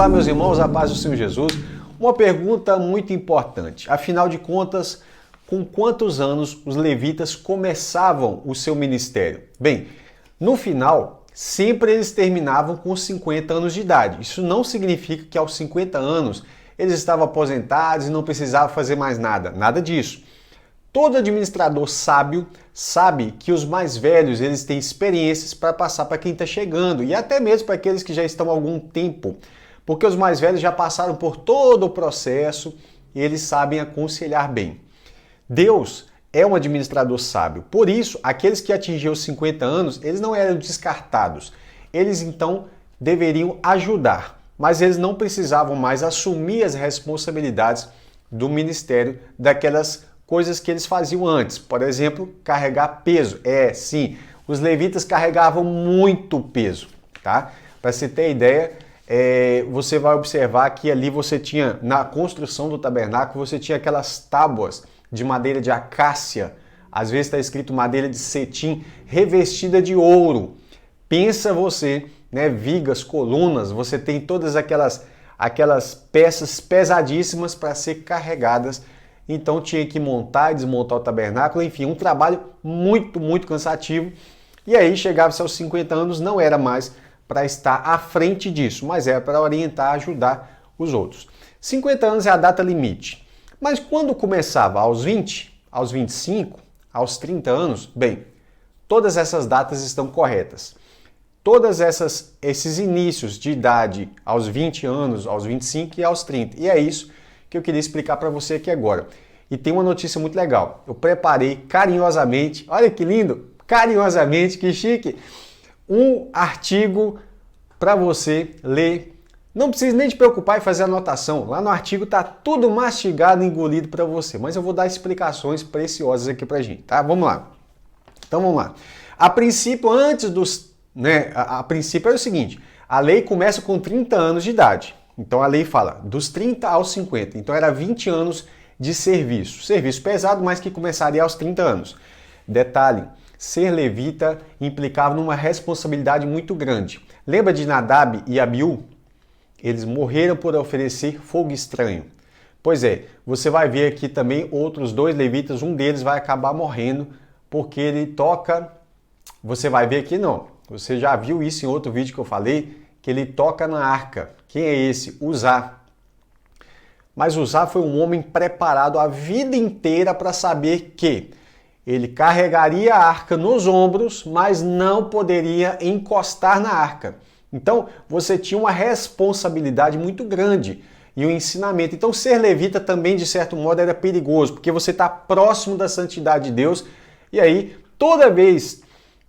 Olá, meus irmãos, a paz do Senhor Jesus. Uma pergunta muito importante. Afinal de contas, com quantos anos os levitas começavam o seu ministério? Bem, no final, sempre eles terminavam com 50 anos de idade. Isso não significa que aos 50 anos eles estavam aposentados e não precisavam fazer mais nada. Nada disso. Todo administrador sábio sabe que os mais velhos eles têm experiências para passar para quem está chegando e até mesmo para aqueles que já estão há algum tempo, porque os mais velhos já passaram por todo o processo e eles sabem aconselhar bem. Deus é um administrador sábio, por isso aqueles que atingiam os 50 anos eles não eram descartados, eles então deveriam ajudar, mas eles não precisavam mais assumir as responsabilidades do ministério daquelas coisas que eles faziam antes, por exemplo, carregar peso. Sim, os levitas carregavam muito peso, tá? Para você ter ideia, você vai observar que ali você tinha, na construção do tabernáculo, você tinha aquelas tábuas de madeira de acácia, às vezes está escrito madeira de cetim, revestida de ouro. Pensa você, né, vigas, colunas, você tem todas aquelas peças pesadíssimas para ser carregadas. Então tinha que montar e desmontar o tabernáculo, enfim, um trabalho muito cansativo. E aí chegava-se aos 50 anos, não era mais para estar à frente disso, mas era para orientar, ajudar os outros. 50 anos é a data limite. Mas quando começava aos 20, aos 25, aos 30 anos, bem, todas essas datas estão corretas. Todos esses inícios de idade aos 20 anos, aos 25 e aos 30. E é isso que eu queria explicar para você aqui agora. E tem uma notícia muito legal. Eu preparei carinhosamente, olha que lindo, carinhosamente, que chique, um artigo para você ler. Não precisa nem te preocupar em fazer anotação. Lá no artigo tá tudo mastigado, engolido para você. Mas eu vou dar explicações preciosas aqui pra gente, tá? Vamos lá. Então vamos lá. A princípio, a princípio é o seguinte, a lei começa com 30 anos de idade. Então a lei fala dos 30 aos 50. Então era 20 anos de serviço. Serviço pesado, mas que começaria aos 30 anos. Detalhe, ser levita implicava numa responsabilidade muito grande. Lembra de Nadab e Abiú? Eles morreram por oferecer fogo estranho. Pois é, você vai ver aqui também outros dois levitas, um deles vai acabar morrendo porque ele toca, você vai ver aqui não, você já viu isso em outro vídeo que eu falei, que ele toca na arca. Quem é esse? Uzá. Mas Uzá foi um homem preparado a vida inteira para saber que ele carregaria a arca nos ombros, mas não poderia encostar na arca. Então, você tinha uma responsabilidade muito grande e um ensinamento. Então, ser levita também, de certo modo, era perigoso, porque você está próximo da santidade de Deus e aí, toda vez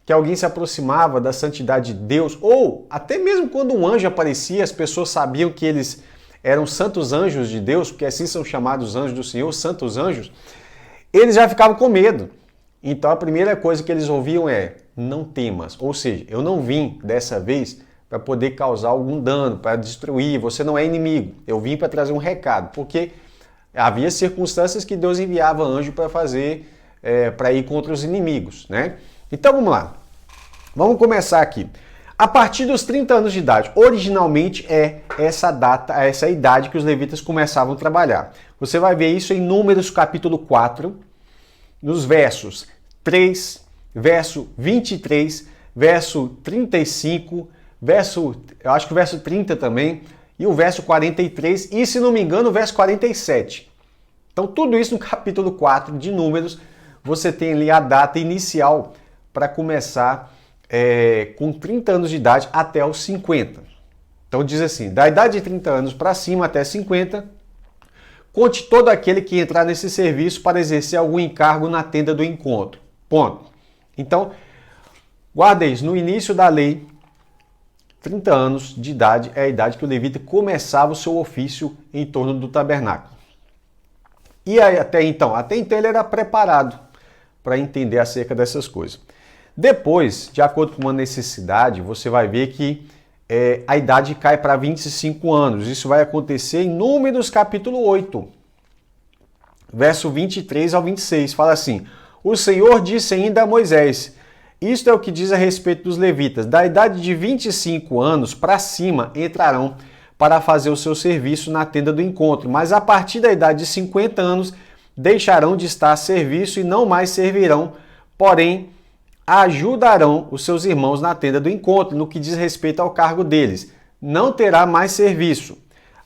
que alguém se aproximava da santidade de Deus, ou até mesmo quando um anjo aparecia, as pessoas sabiam que eles eram santos anjos de Deus, porque assim são chamados anjos do Senhor, santos anjos, eles já ficavam com medo. Então a primeira coisa que eles ouviam é, não temas, ou seja, eu não vim dessa vez para poder causar algum dano, para destruir, você não é inimigo, eu vim para trazer um recado, porque havia circunstâncias que Deus enviava anjo para fazer, para ir contra os inimigos, né? Então vamos lá, vamos começar aqui. A partir dos 30 anos de idade, originalmente é essa data, essa idade que os levitas começavam a trabalhar. Você vai ver isso em Números capítulo 4, nos versos 3, verso 23, verso 35, eu acho que o verso 30 também, e o verso 43, e se não me engano o verso 47. Então tudo isso no capítulo 4 de Números, você tem ali a data inicial para começar com 30 anos de idade até os 50. Então diz assim, da idade de 30 anos para cima até 50, conte todo aquele que entrar nesse serviço para exercer algum encargo na tenda do encontro. Ponto. Então, guarda isso, no início da lei, 30 anos de idade é a idade que o levita começava o seu ofício em torno do tabernáculo. E aí, até então ele era preparado para entender acerca dessas coisas. Depois, de acordo com uma necessidade, você vai ver que a idade cai para 25 anos. Isso vai acontecer em Números capítulo 8, verso 23 ao 26. Fala assim, o Senhor disse ainda a Moisés, isto é o que diz a respeito dos levitas, da idade de 25 anos para cima entrarão para fazer o seu serviço na tenda do encontro, mas a partir da idade de 50 anos deixarão de estar a serviço e não mais servirão, porém ajudarão os seus irmãos na tenda do encontro, no que diz respeito ao cargo deles. Não terá mais serviço.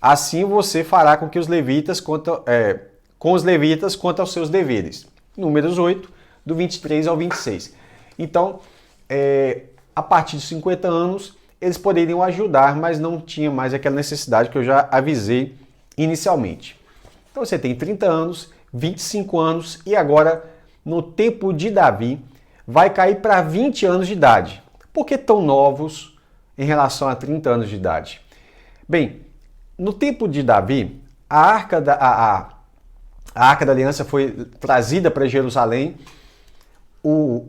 Assim você fará com que os levitas com os levitas quanto aos seus deveres. Números 8, do 23 ao 26. Então, a partir de 50 anos, eles poderiam ajudar, mas não tinha mais aquela necessidade que eu já avisei inicialmente. Então você tem 30 anos, 25 anos e agora, no tempo de Davi, vai cair para 20 anos de idade. Por que tão novos em relação a 30 anos de idade? Bem, no tempo de Davi, a Arca da Aliança foi trazida para Jerusalém, o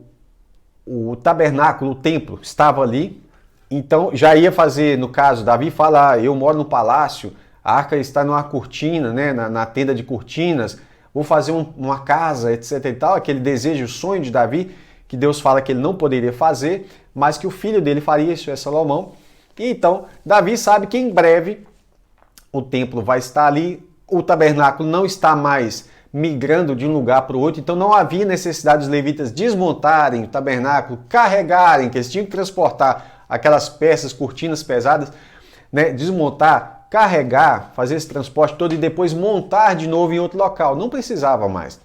tabernáculo, o templo, estava ali, então já ia fazer, no caso, Davi fala, eu moro no palácio, a arca está numa cortina, né, na tenda de cortinas, vou fazer uma casa, etc e tal, aquele desejo, o sonho de Davi, que Deus fala que ele não poderia fazer, mas que o filho dele faria, isso é Salomão. E então, Davi sabe que em breve o templo vai estar ali, o tabernáculo não está mais migrando de um lugar para o outro, então não havia necessidade dos levitas desmontarem o tabernáculo, carregarem, que eles tinham que transportar aquelas peças, cortinas pesadas, né, desmontar, carregar, fazer esse transporte todo e depois montar de novo em outro local. Não precisava mais.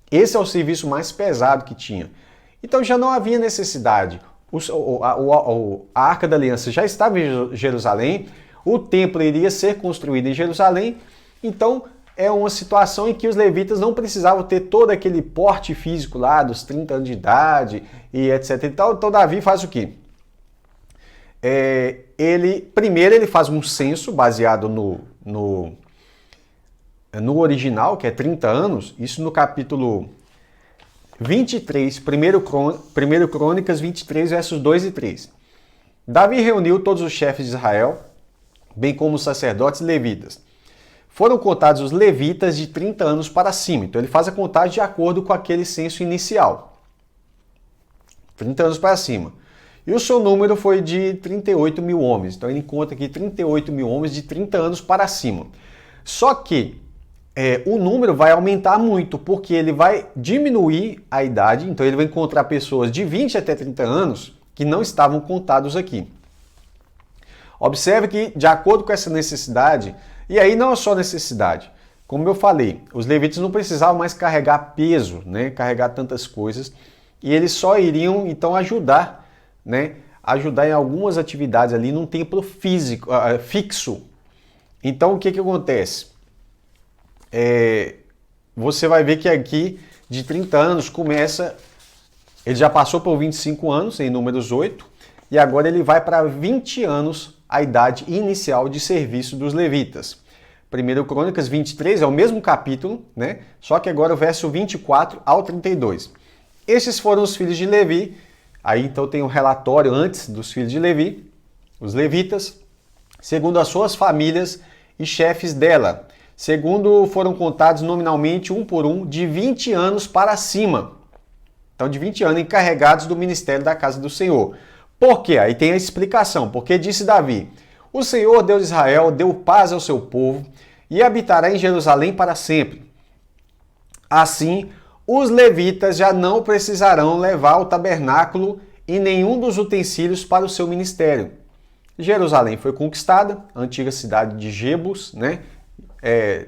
Esse é o serviço mais pesado que tinha. Então já não havia necessidade. A Arca da Aliança já estava em Jerusalém, o templo iria ser construído em Jerusalém, então é uma situação em que os levitas não precisavam ter todo aquele porte físico lá dos 30 anos de idade e etc. Então Davi faz o quê? Primeiro ele faz um censo baseado no original, que é 30 anos, isso no capítulo 23, 1 Crônicas 23, versos 2 e 3. Davi reuniu todos os chefes de Israel, bem como os sacerdotes e levitas. Foram contados os levitas de 30 anos para cima, então ele faz a contagem de acordo com aquele censo inicial. 30 anos para cima. E o seu número foi de 38 mil homens. Então ele conta aqui 38 mil homens de 30 anos para cima. Só que o número vai aumentar muito, porque ele vai diminuir a idade. Então ele vai encontrar pessoas de 20 até 30 anos que não estavam contados aqui. Observe que, de acordo com essa necessidade, e aí não é só necessidade, como eu falei, os levitas não precisavam mais carregar peso, né, carregar tantas coisas, e eles só iriam então ajudar em algumas atividades ali num templo fixo. Então o que acontece? Você vai ver que aqui de 30 anos começa, ele já passou por 25 anos em Números 8 e agora ele vai para 20 anos a idade inicial de serviço dos levitas. 1 Crônicas 23 é o mesmo capítulo, né? Só que agora o verso 24 ao 32. Esses foram os filhos de Levi. Aí então tem um relatório antes dos filhos de Levi, os levitas, segundo as suas famílias e chefes dela. Segundo foram contados nominalmente um por um, de 20 anos para cima. Então de 20 anos encarregados do ministério da casa do Senhor. Por quê? Aí tem a explicação. Porque disse Davi, o Senhor, Deus de Israel, deu paz ao seu povo e habitará em Jerusalém para sempre. Assim, os levitas já não precisarão levar o tabernáculo e nenhum dos utensílios para o seu ministério. Jerusalém foi conquistada, a antiga cidade de Jebus, né,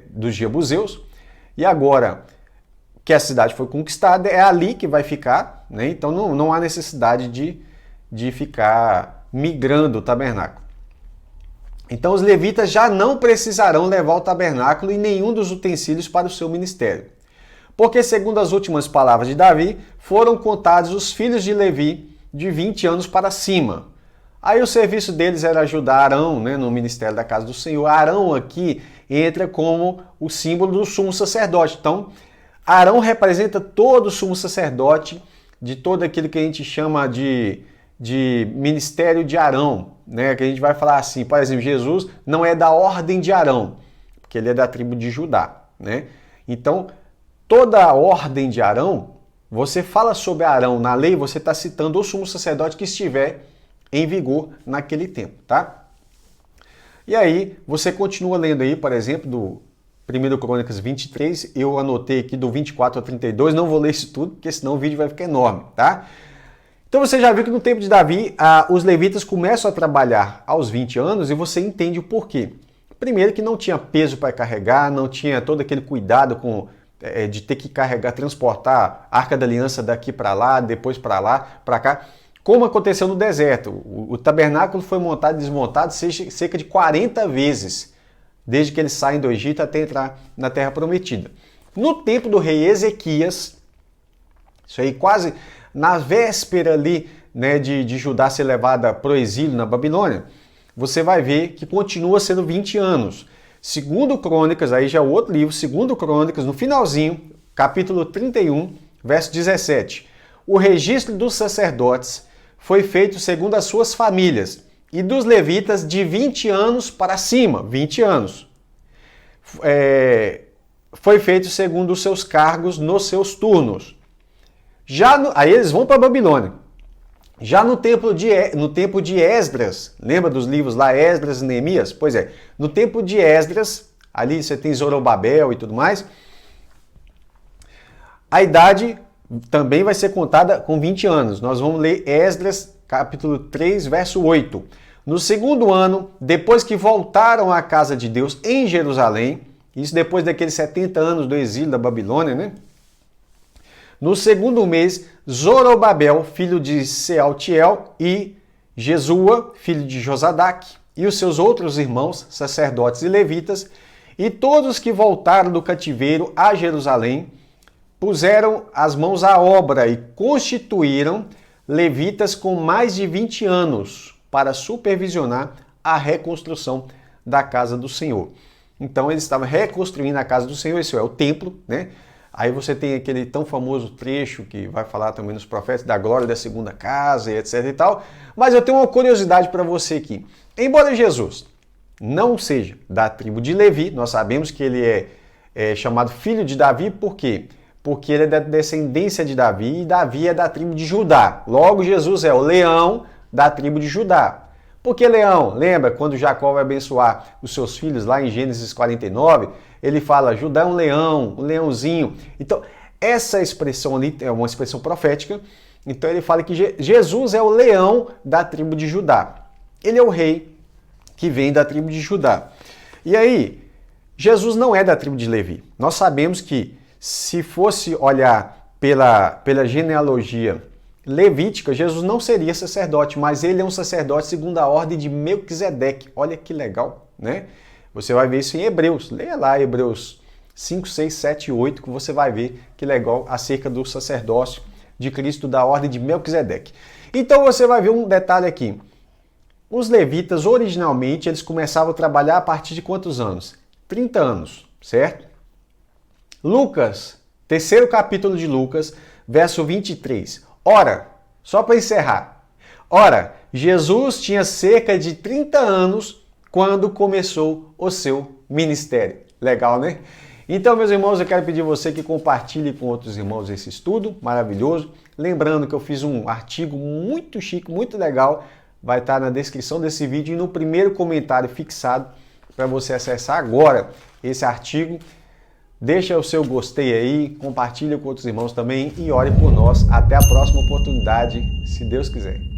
dos Jebuseus, e agora que a cidade foi conquistada, é ali que vai ficar, né, então não há necessidade de ficar migrando o tabernáculo. Então os levitas já não precisarão levar o tabernáculo e nenhum dos utensílios para o seu ministério. Porque, segundo as últimas palavras de Davi, foram contados os filhos de Levi de 20 anos para cima. Aí o serviço deles era ajudar Arão, né, no ministério da casa do Senhor. Arão aqui entra como o símbolo do sumo sacerdote. Então, Arão representa todo o sumo sacerdote, de todo aquilo que a gente chama de ministério de Arão, né, que a gente vai falar assim, por exemplo, Jesus não é da ordem de Arão, porque ele é da tribo de Judá, né? Então, toda a ordem de Arão, você fala sobre Arão na lei, você está citando o sumo sacerdote que estiver em vigor naquele tempo, tá? E aí, você continua lendo aí, por exemplo, do 1 Crônicas 23, eu anotei aqui do 24 ao 32, não vou ler isso tudo, porque senão o vídeo vai ficar enorme, tá? Então você já viu que no tempo de Davi, os levitas começam a trabalhar aos 20 anos e você entende o porquê. Primeiro que não tinha peso para carregar, não tinha todo aquele cuidado de ter que carregar, transportar a Arca da Aliança daqui para lá, depois para lá, para cá, como aconteceu no deserto. O tabernáculo foi montado e desmontado cerca de 40 vezes, desde que eles saem do Egito até entrar na Terra Prometida. No tempo do rei Ezequias, isso aí quase na véspera ali, né, de Judá ser levada para o exílio na Babilônia, você vai ver que continua sendo 20 anos. Segundo Crônicas, aí já é outro livro, Segundo Crônicas, no finalzinho, capítulo 31, verso 17. O registro dos sacerdotes foi feito segundo as suas famílias, e dos levitas de 20 anos para cima, 20 anos. Foi feito segundo os seus cargos nos seus turnos. Aí eles vão para a Babilônia. Já no tempo de Esdras, lembra dos livros lá, Esdras e Neemias? Pois é, no tempo de Esdras, ali você tem Zorobabel e tudo mais, a idade também vai ser contada com 20 anos. Nós vamos ler Esdras, capítulo 3, verso 8. No segundo ano, depois que voltaram à casa de Deus em Jerusalém, isso depois daqueles 70 anos do exílio da Babilônia, né? No segundo mês, Zorobabel, filho de Sealtiel, e Jesua, filho de Josadaque, e os seus outros irmãos, sacerdotes e levitas, e todos que voltaram do cativeiro a Jerusalém, puseram as mãos à obra e constituíram levitas com mais de 20 anos para supervisionar a reconstrução da casa do Senhor. Então eles estavam reconstruindo a casa do Senhor, isso é o templo, né? Aí você tem aquele tão famoso trecho que vai falar também nos profetas da glória da segunda casa e etc e tal. Mas eu tenho uma curiosidade para você aqui. Embora Jesus não seja da tribo de Levi, nós sabemos que ele é chamado filho de Davi, por quê? Porque ele é da descendência de Davi e Davi é da tribo de Judá. Logo, Jesus é o leão da tribo de Judá. Por que leão? Lembra quando Jacó vai abençoar os seus filhos lá em Gênesis 49? Ele fala, Judá é um leãozinho. Então, essa expressão ali é uma expressão profética. Então, ele fala que Jesus é o leão da tribo de Judá. Ele é o rei que vem da tribo de Judá. E aí, Jesus não é da tribo de Levi. Nós sabemos que, se fosse olhar pela genealogia levítica, Jesus não seria sacerdote, mas ele é um sacerdote segundo a ordem de Melquisedeque. Olha que legal, né? Você vai ver isso em Hebreus. Leia lá Hebreus 5, 6, 7 e 8, que você vai ver que legal acerca do sacerdócio de Cristo da ordem de Melquisedeque. Então você vai ver um detalhe aqui. Os levitas, originalmente, eles começavam a trabalhar a partir de quantos anos? 30 anos, certo? Lucas, terceiro capítulo de Lucas, verso 23. Ora, só para encerrar. Ora, Jesus tinha cerca de 30 anos quando começou o seu ministério. Legal, né? Então, meus irmãos, eu quero pedir a você que compartilhe com outros irmãos esse estudo maravilhoso. Lembrando que eu fiz um artigo muito chique, muito legal. Vai estar na descrição desse vídeo e no primeiro comentário fixado para você acessar agora esse artigo. Deixa o seu gostei aí, compartilha com outros irmãos também e ore por nós. Até a próxima oportunidade, se Deus quiser.